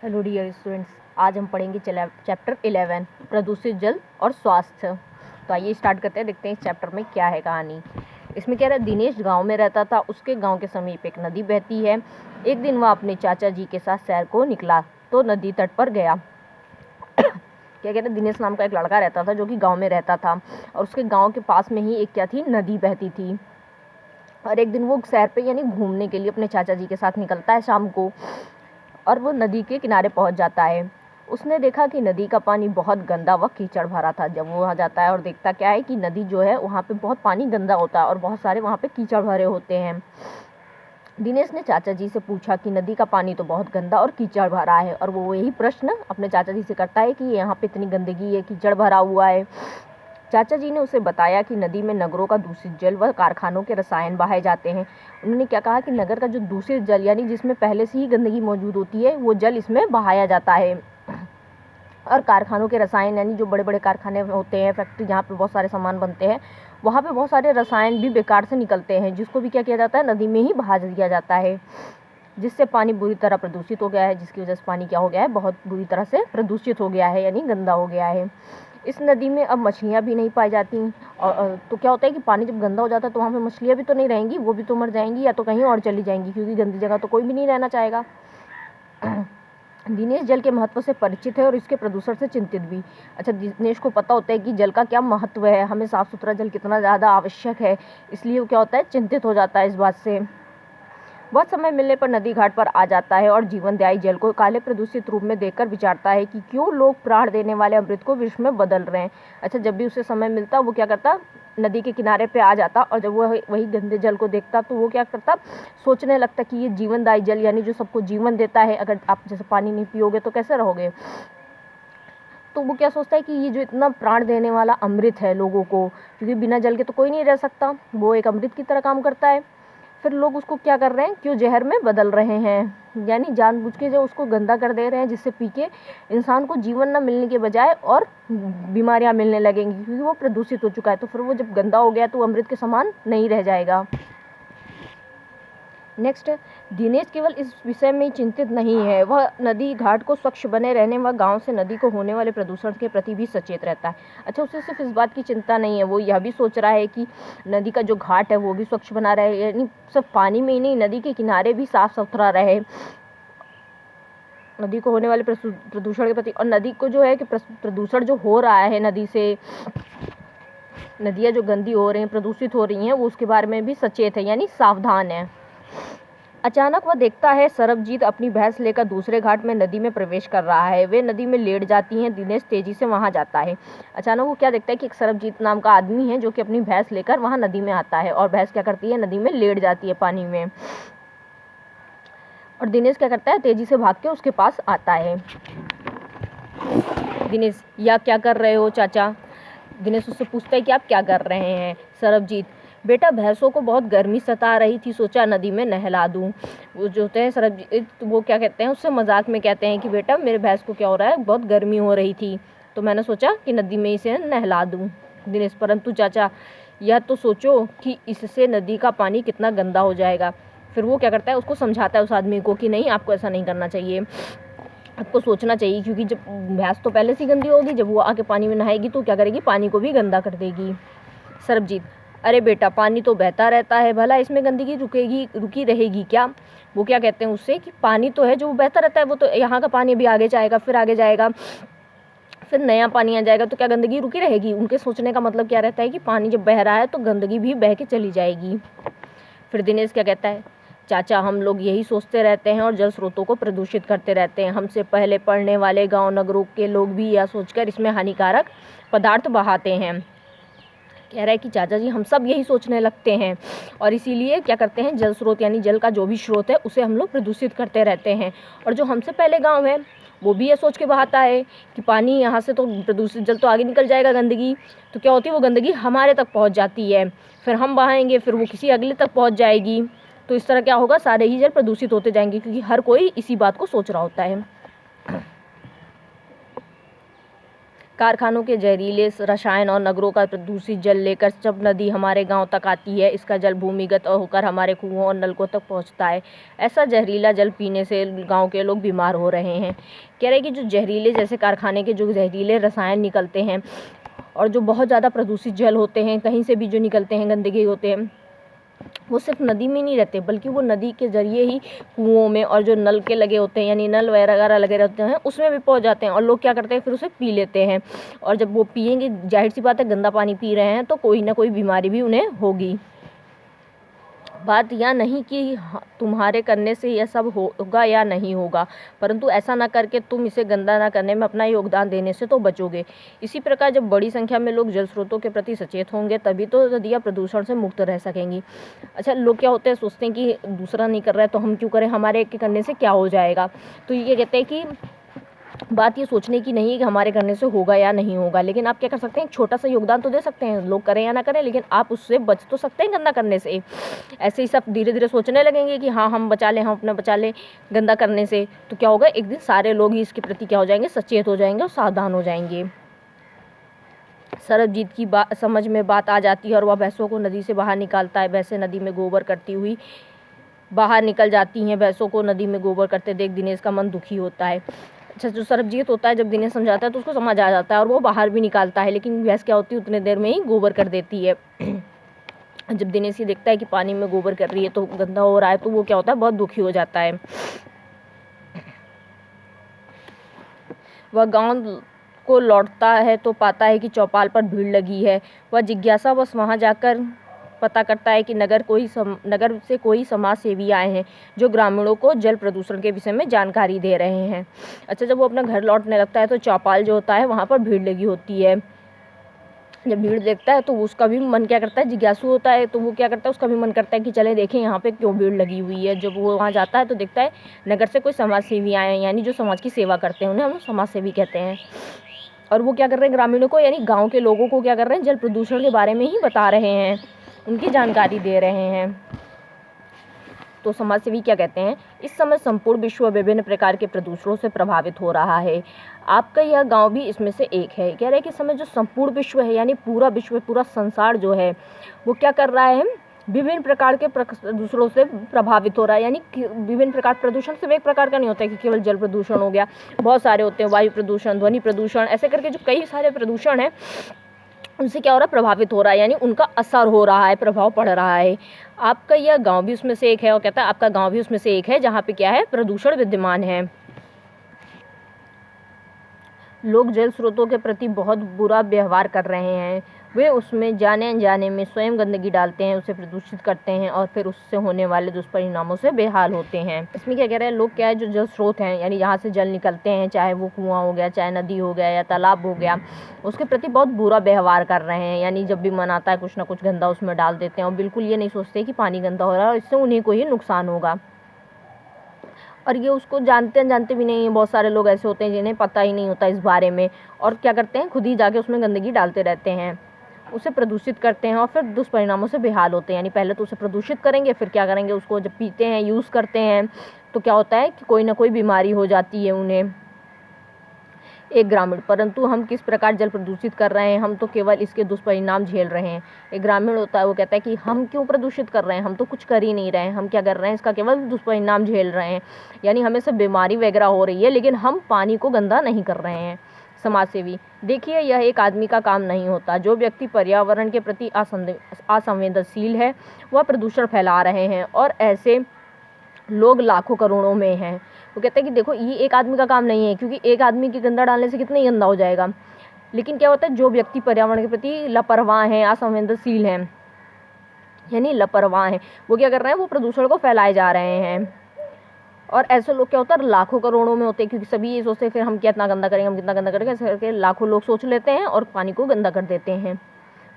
Hello dear students, आज हम पढ़ेंगे चैप्टर 11 प्रदूषित जल और स्वास्थ्य। तो आइए स्टार्ट करते हैं, देखते हैं इस चैप्टर में क्या है कहानी। इसमें क्या रहा है, दिनेश गांव में रहता था। उसके गांव के समीप एक नदी बहती है। एक दिन वह अपने चाचा जी के साथ सैर को निकला तो नदी तट पर गया। क्या कहते हैं, दिनेश नाम का एक लड़का रहता था जो कि गाँव में रहता था, और उसके गाँव के पास में ही एक क्या थी, नदी बहती थी। और एक दिन वो सैर पे यानी घूमने के लिए अपने चाचा जी के साथ निकलता है शाम को, और वो नदी के किनारे पहुंच जाता है। उसने देखा कि नदी का पानी बहुत गंदा व कीचड़ भरा था। जब वो वहाँ जाता है और देखता क्या है कि नदी जो है वहाँ पे बहुत पानी गंदा होता है और बहुत सारे वहाँ पे कीचड़ भरे होते हैं। दिनेश ने चाचा जी से पूछा कि नदी का पानी तो बहुत गंदा और कीचड़ भरा है, और वो यही प्रश्न अपने चाचा जी से करता है कि यहाँ पे इतनी गंदगी है, कीचड़ भरा हुआ है। चाचा जी ने उसे बताया कि नदी में नगरों का दूषित जल व कारखानों के रसायन बहाए जाते हैं। उन्होंने क्या कहा कि नगर का जो दूषित जल यानी जिसमें पहले से ही गंदगी मौजूद होती है, वो जल इसमें बहाया जाता है। और कारखानों के रसायन यानी जो बड़े बड़े कारखाने होते हैं, फैक्ट्री जहाँ पे बहुत सारे सामान बनते हैं, वहाँ पे बहुत सारे रसायन भी बेकार से निकलते हैं, जिसको भी क्या किया जाता है, नदी में ही बहा दिया जाता है, जिससे पानी बुरी तरह प्रदूषित हो गया है। जिसकी वजह से पानी क्या हो गया है, बहुत बुरी तरह से प्रदूषित हो गया है, यानी गंदा हो गया है। इस नदी में अब मछलियाँ भी नहीं पाई जाती। और तो क्या होता है कि पानी जब गंदा हो जाता है तो वहाँ पे मछलियाँ भी तो नहीं रहेंगी, वो भी तो मर जाएंगी या तो कहीं और चली जाएंगी, क्योंकि गंदी जगह तो कोई भी नहीं रहना चाहेगा। दिनेश जल के महत्व से परिचित है और इसके प्रदूषण से चिंतित भी। अच्छा, दिनेश को पता होता है कि जल का क्या महत्व है, हमें साफ़ सुथरा जल कितना ज़्यादा आवश्यक है, इसलिए वो क्या होता है, चिंतित हो जाता है इस बात से। वह समय मिलने पर नदी घाट पर आ जाता है और जीवनदायी जल को काले प्रदूषित रूप में देखकर विचारता है कि क्यों लोग प्राण देने वाले अमृत को विष में बदल रहे हैं। अच्छा, जब भी उसे समय मिलता वो क्या करता, नदी के किनारे पे आ जाता, और जब वह वही गंदे जल को देखता तो वो क्या करता, सोचने लगता कि ये जीवनदायी जल यानी जो सबको जीवन देता है, अगर आप जैसे पानी नहीं पियोगे तो कैसे रहोगे। तो वो क्या सोचता है कि ये जो इतना प्राण देने वाला अमृत है लोगों को, क्योंकि बिना जल के तो कोई नहीं रह सकता, वो एक अमृत की तरह काम करता है। फिर लोग उसको क्या कर रहे हैं, क्यों जहर में बदल रहे हैं, यानी जानबूझ के जो उसको गंदा कर दे रहे हैं, जिससे पी के इंसान को जीवन न मिलने के बजाय और बीमारियां मिलने लगेंगी, क्योंकि वो प्रदूषित हो चुका है। तो फिर वो जब गंदा हो गया तो अमृत के समान नहीं रह जाएगा। नेक्स्ट, दिनेश केवल इस विषय में ही चिंतित नहीं है, वह नदी घाट को स्वच्छ बने रहने व गांव से नदी को होने वाले प्रदूषण के प्रति भी सचेत रहता है। अच्छा, उसे सिर्फ इस बात की चिंता नहीं है, वो यह भी सोच रहा है कि नदी का जो घाट है वो भी स्वच्छ बना रहे, यानी सिर्फ पानी में ही नहीं, नदी के किनारे भी साफ सुथरा रहे, नदी को होने वाले प्रदूषण के प्रति। और नदी को जो है कि प्रदूषण जो हो रहा है नदी से, नदियाँ जो गंदी हो रही हैं, प्रदूषित हो रही हैं, वो उसके बारे में भी सचेत है, यानी सावधान है। अचानक वह देखता है सरबजीत अपनी भैंस लेकर दूसरे घाट में नदी में प्रवेश कर रहा है। वे नदी में लेट जाती हैं। दिनेश तेजी से वहां जाता है। अचानक वो क्या देखता है कि एक सरबजीत नाम का आदमी है जो कि अपनी भैंस लेकर वहां नदी में आता है, और भैंस क्या करती है, नदी में लेट जाती है पानी में। और दिनेश क्या करता है, तेजी से भाग के उसके पास आता है। दिनेश, या क्या कर रहे हो चाचा? दिनेश उससे पूछता है कि आप क्या कर रहे हैं? सरबजीत, बेटा भैंसों को बहुत गर्मी सता रही थी, सोचा नदी में नहला दूं। वो जो होते हैं सरबजीत, वो क्या कहते हैं, उससे मजाक में कहते हैं कि बेटा मेरे भैंस को क्या हो रहा है, बहुत गर्मी हो रही थी, तो मैंने सोचा कि नदी में इसे नहला दूं। दिनेश, परंतु चाचा यह तो सोचो कि इससे नदी का पानी कितना गंदा हो जाएगा। फिर वो क्या करता है, उसको समझाता है उस आदमी को कि नहीं, आपको ऐसा नहीं करना चाहिए, आपको सोचना चाहिए, क्योंकि जब भैंस तो पहले से गंदी होगी, जब वो आके पानी में नहाएगी तो क्या करेगी, पानी को भी गंदा कर देगी। सरबजीत, अरे बेटा पानी तो बहता रहता है, भला इसमें गंदगी रुकी रहेगी क्या? वो क्या कहते हैं उससे कि पानी तो है जो बहता रहता है, वो तो यहाँ का पानी भी आगे जाएगा, फिर आगे जाएगा, फिर नया पानी आ जाएगा, तो क्या गंदगी रुकी रहेगी? उनके सोचने का मतलब क्या रहता है कि पानी जब बह रहा है तो गंदगी भी बह के चली जाएगी। फिर दिनेश क्या कहता है, चाचा हम लोग यही सोचते रहते हैं और जल स्रोतों को प्रदूषित करते रहते हैं। हमसे पहले पढ़ने वाले गांव नगरों के लोग भी यह सोचकर इसमें हानिकारक पदार्थ बहाते हैं। कह रहा है कि चाचा जी हम सब यही सोचने लगते हैं, और इसीलिए क्या करते हैं, जल स्रोत यानी जल का जो भी स्रोत है उसे हम लोग प्रदूषित करते रहते हैं। और जो हमसे पहले गांव है वो भी ये सोच के बहाता है कि पानी यहाँ से तो प्रदूषित जल तो आगे निकल जाएगा, गंदगी तो क्या होती है, वो गंदगी हमारे तक पहुँच जाती है, फिर हम बहाएंगे, फिर वो किसी अगले तक पहुँच जाएगी, तो इस तरह क्या होगा, सारे ही जल प्रदूषित होते जाएंगे, क्योंकि हर कोई इसी बात को सोच रहा होता है। कारखानों के जहरीले रसायन और नगरों का प्रदूषित जल लेकर जब नदी हमारे गांव तक आती है, इसका जल भूमिगत होकर हमारे कुओं और नलकों तक पहुंचता है। ऐसा जहरीला जल पीने से गांव के लोग बीमार हो रहे हैं। कह रहे हैं कि जो जहरीले, जैसे कारखाने के जो जहरीले रसायन निकलते हैं और जो बहुत ज़्यादा प्रदूषित जल होते हैं, कहीं से भी जो निकलते हैं, गंदगी होते हैं, वो सिर्फ नदी में नहीं रहते, बल्कि वो नदी के ज़रिए ही कुओं में और जो नल के लगे होते हैं, यानी नल वगैरह लगे रहते हैं, उसमें भी पहुंच जाते हैं। और लोग क्या करते हैं, फिर उसे पी लेते हैं। और जब वो पिएंगे, जाहिर सी बात है, गंदा पानी पी रहे हैं, तो कोई ना कोई बीमारी भी उन्हें होगी। बात यह नहीं कि तुम्हारे करने से यह सब होगा या नहीं होगा, परंतु ऐसा ना करके तुम इसे गंदा ना करने में अपना योगदान देने से तो बचोगे। इसी प्रकार जब बड़ी संख्या में लोग जल स्रोतों के प्रति सचेत होंगे, तभी तो नदियाँ प्रदूषण से मुक्त रह सकेंगी। अच्छा, लोग क्या होते हैं, सोचते हैं कि दूसरा नहीं कर रहा है तो हम क्यों करें, हमारे एक के करने से क्या हो जाएगा। तो ये कहते हैं कि बात ये सोचने की नहीं है कि हमारे करने से होगा या नहीं होगा, लेकिन आप क्या कर सकते हैं, एक छोटा सा योगदान तो दे सकते हैं। लोग करें या ना करें, लेकिन आप उससे बच तो सकते हैं गंदा करने से। ऐसे ही सब धीरे धीरे सोचने लगेंगे कि हाँ, हम बचा लें, हम अपना बचा लें गंदा करने से, तो क्या होगा, एक दिन सारे लोग ही इसके प्रति क्या हो जाएंगे, सचेत हो जाएंगे और सावधान हो जाएंगे। सरबजीत की समझ में बात आ जाती है और वह भैंसों को नदी से बाहर निकालता है। भैंसें नदी में गोबर करती हुई बाहर निकल जाती हैं। भैंसों को नदी में गोबर करते देख दिनेश का मन दुखी होता है। अच्छा, जो सरबजीत होता है, जब दिनेश समझाता है तो उसको समझ आ जाता है और वो बाहर भी निकालता है, लेकिन भैंस क्या होती है, उतने देर में ही गोबर कर देती है। जब दिनेश ये देखता है कि पानी में गोबर कर रही है तो गंदा हो रहा है, तो वो क्या होता है, बहुत दुखी हो जाता है। वह गांव को लौटता है तो पाता है कि चौपाल पर भीड़ लगी है। वह जिज्ञासावश वहां जाकर पता करता है कि नगर से कोई समाज सेवी आए हैं जो ग्रामीणों को जल प्रदूषण के विषय में जानकारी दे रहे हैं। अच्छा, जब वो अपना घर लौटने लगता है तो चौपाल जो होता है, वहाँ पर भीड़ लगी होती है। जब भीड़ देखता है तो उसका भी मन क्या करता है, जिज्ञासु होता है, तो वो क्या करता है, उसका भी मन करता है कि चले देखें यहाँ पे क्यों भीड़ लगी हुई है। जब वो वहाँ जाता है तो देखता है नगर से कोई समाज सेवी आए हैं, यानी जो समाज की सेवा करते हैं, उन्हें हम समाज सेवी कहते हैं। और वो क्या कर रहे हैं, ग्रामीणों को, यानी गाँव के लोगों को क्या कर रहे हैं, जल प्रदूषण के बारे में ही बता रहे हैं, उनकी जानकारी दे रहे हैं। तो समाजसेवी क्या कहते हैं, इस समय संपूर्ण विश्व विभिन्न प्रकार के प्रदूषणों से प्रभावित हो रहा है। आपका यह गांव भी इसमें से एक है। कह रहे हैं कि इस समय जो संपूर्ण विश्व है, यानी पूरा विश्व, पूरा संसार जो है, वो क्या कर रहा है, विभिन्न प्रकार के प्रदूषणों से प्रभावित हो रहा है। यानी विभिन्न प्रकार प्रदूषण सिर्फ एक प्रकार का नहीं होता है कि केवल जल प्रदूषण हो गया, बहुत सारे होते हैं, वायु प्रदूषण, ध्वनि प्रदूषण, ऐसे करके जो कई सारे प्रदूषण हैं, उनसे क्या हो रहा है, प्रभावित हो रहा है, यानी उनका असर हो रहा है, प्रभाव पड़ रहा है। आपका यह गांव भी उसमें से एक है, और कहता है आपका गांव भी उसमें से एक है जहाँ पे क्या है, प्रदूषण विद्यमान है। लोग जल स्रोतों के प्रति बहुत बुरा व्यवहार कर रहे हैं। वे उसमें जाने अनजाने में स्वयं गंदगी डालते हैं, उसे प्रदूषित करते हैं और फिर उससे होने वाले दुष्परिणामों से बेहाल होते हैं। इसमें क्या कह रहे हैं, लोग क्या है, जो जल स्रोत हैं, यानी जहाँ से जल निकलते हैं, चाहे वो कुआं हो गया, चाहे नदी हो गया या तालाब हो गया, उसके प्रति बहुत बुरा व्यवहार कर रहे हैं। यानी जब भी मन आता है कुछ ना कुछ गंदा उसमें डाल देते हैं और बिल्कुल ये नहीं सोचते कि पानी गंदा हो रहा है और इससे उन्हें कोई नुकसान होगा। और ये उसको जानते अनजानते भी नहीं है। बहुत सारे लोग ऐसे होते हैं जिन्हें पता ही नहीं होता इस बारे में, और क्या करते हैं, खुद ही जाके उसमें गंदगी डालते रहते हैं, उसे प्रदूषित करते हैं और फिर दुष्परिणामों से बेहाल होते हैं। यानी पहले तो उसे प्रदूषित करेंगे, फिर क्या करेंगे, उसको जब पीते हैं, यूज़ करते हैं, तो क्या होता है कि कोई ना कोई बीमारी हो जाती है उन्हें, एक ग्रामीण। परंतु हम किस प्रकार जल प्रदूषित कर रहे हैं, हम तो केवल इसके दुष्परिणाम झेल रहे हैं। एक ग्रामीण होता है, वो कहता है कि हम क्यों प्रदूषित कर रहे हैं, हम तो कुछ कर ही नहीं रहे हैं, हम क्या कर रहे हैं, इसका केवल दुष्परिणाम झेल रहे हैं। यानी हमें सब बीमारी वगैरह हो रही है, लेकिन हम पानी को गंदा नहीं कर रहे हैं। समाजसेवी, देखिए यह एक आदमी का काम नहीं होता। जो व्यक्ति पर्यावरण के प्रति असंवेदनशील है, वह प्रदूषण फैला रहे हैं, और ऐसे लोग लाखों करोड़ों में हैं। वो कहते हैं कि देखो, ये एक आदमी का काम नहीं है, क्योंकि एक आदमी के गंदा डालने से कितना ही गंदा हो जाएगा। लेकिन क्या होता है, जो व्यक्ति पर्यावरण के प्रति लापरवाह हैं, असंवेदनशील हैं, यानी लापरवाह हैं, वो क्या कर रहे हैं, वो प्रदूषण को फैलाए जा रहे हैं। और ऐसे लोग क्या होता है, लाखों करोड़ों में होते हैं, क्योंकि सभी ये सोचते हैं फिर हम कितना गंदा करेंगे, हम कितना गंदा करेंगे, ऐसे करके लाखों लोग सोच लेते हैं और पानी को गंदा कर देते हैं।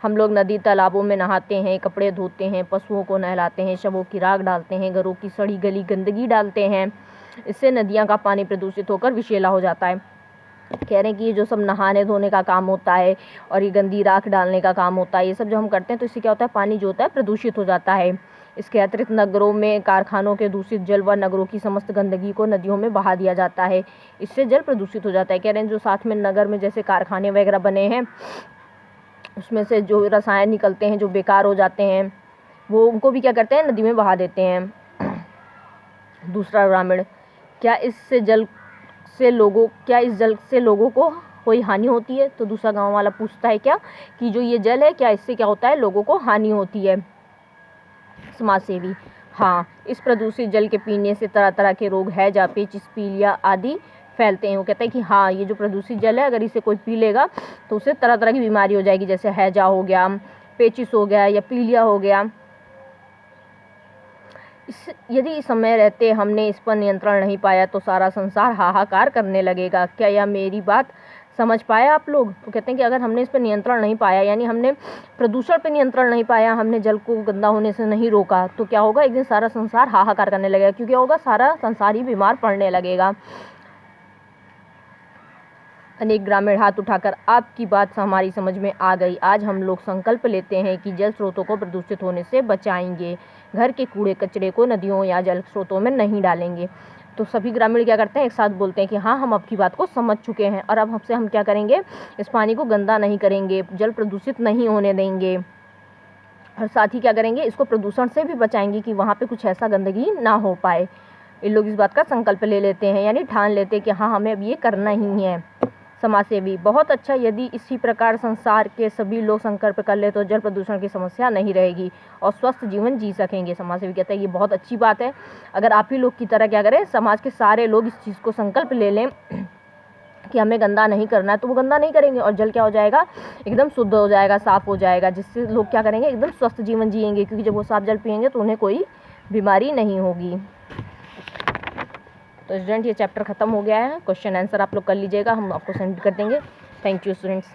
हम लोग नदी तालाबों में नहाते हैं, कपड़े धोते हैं, पशुओं को नहलाते हैं, शवों की राख डालते हैं, घरों की सड़ी गली गंदगी डालते हैं। इससे नदियाँ का पानी प्रदूषित होकर विषैला हो जाता है। कह रहे हैं कि ये जो सब नहाने धोने का काम होता है और ये गंदी राख डालने का काम होता है, ये सब जो हम करते हैं, तो इससे क्या होता है, पानी जो होता है प्रदूषित हो जाता है। इसके अतिरिक्त नगरों में कारखानों के दूषित जल व नगरों की समस्त गंदगी को नदियों में बहा दिया जाता है, इससे जल प्रदूषित हो जाता है। कह रहे हैं जो साथ में नगर में जैसे कारखाने वगैरह बने हैं, उसमें से जो रसायन निकलते हैं जो बेकार हो जाते हैं, वो उनको भी क्या करते हैं, नदी में बहा देते हैं। दूसरा ग्रामीण, क्या इस जल से लोगों को कोई हानि होती है? तो दूसरा गांव वाला पूछता है क्या कि जो ये जल है, क्या इससे क्या होता है, लोगों को हानि होती है? समाज सेवी, हाँ, इस प्रदूषित जल के पीने से तरह तरह के रोग, हैजा, पेचिस, पीलिया आदि फैलते हैं। वो कहते हैं कि हाँ, ये जो प्रदूषित जल है, अगर इसे कोई पी लेगा तो उसे तरह तरह की बीमारी हो जाएगी, जैसे हैजा हो गया, पेचिस हो गया या पीलिया हो गया। यदि इस समय रहते हमने इस पर नियंत्रण नहीं पाया तो सारा संसार हाहाकार करने लगेगा। क्या यह मेरी बात समझ पाए आप लोग? तो कहते हैं कि अगर हमने इस पर नियंत्रण नहीं पाया, यानी हमने प्रदूषण पर नियंत्रण नहीं पाया, हमने जल को गंदा होने से नहीं रोका, तो क्या होगा, एक दिन सारा संसार हाहाकार करने लगेगा। क्योंकि होगा, सारा संसार ही बीमार पड़ने लगेगा। अनेक ग्रामीण हाथ उठाकर, आपकी बात हमारी समझ में आ गई। आज हम लोग संकल्प लेते हैं कि जल स्रोतों को प्रदूषित होने से बचाएंगे। घर के कूड़े कचरे को नदियों या जल स्रोतों में नहीं डालेंगे। तो सभी ग्रामीण क्या करते हैं, एक साथ बोलते हैं कि हाँ, हम आपकी बात को समझ चुके हैं और अब हमसे हम क्या करेंगे, इस पानी को गंदा नहीं करेंगे, जल प्रदूषित नहीं होने देंगे, और साथ ही क्या करेंगे, इसको प्रदूषण से भी बचाएंगे कि वहाँ पे कुछ ऐसा गंदगी ना हो पाए। इन लोग इस बात का संकल्प ले लेते हैं, यानी ठान लेते हैं कि हाँ, हमें अब ये करना ही है। समाज सेवी, बहुत अच्छा, यदि इसी प्रकार संसार के सभी लोग संकल्प कर ले तो जल प्रदूषण की समस्या नहीं रहेगी और स्वस्थ जीवन जी सकेंगे। समाज सेवी कहते हैं ये बहुत अच्छी बात है, अगर आप ही लोग की तरह क्या करें, समाज के सारे लोग इस चीज़ को संकल्प ले लें कि हमें गंदा नहीं करना है, तो वो गंदा नहीं करेंगे और जल क्या हो जाएगा, एकदम शुद्ध हो जाएगा, साफ़ हो जाएगा, जिससे लोग क्या करेंगे, एकदम स्वस्थ जीवन जिएंगे, क्योंकि जब वो साफ जल पिएंगे तो उन्हें कोई बीमारी नहीं होगी। तो स्टूडेंट, ये चैप्टर ख़त्म हो गया है। क्वेश्चन आंसर आप लोग कर लीजिएगा, हम आपको सेंड कर देंगे। Thank you students.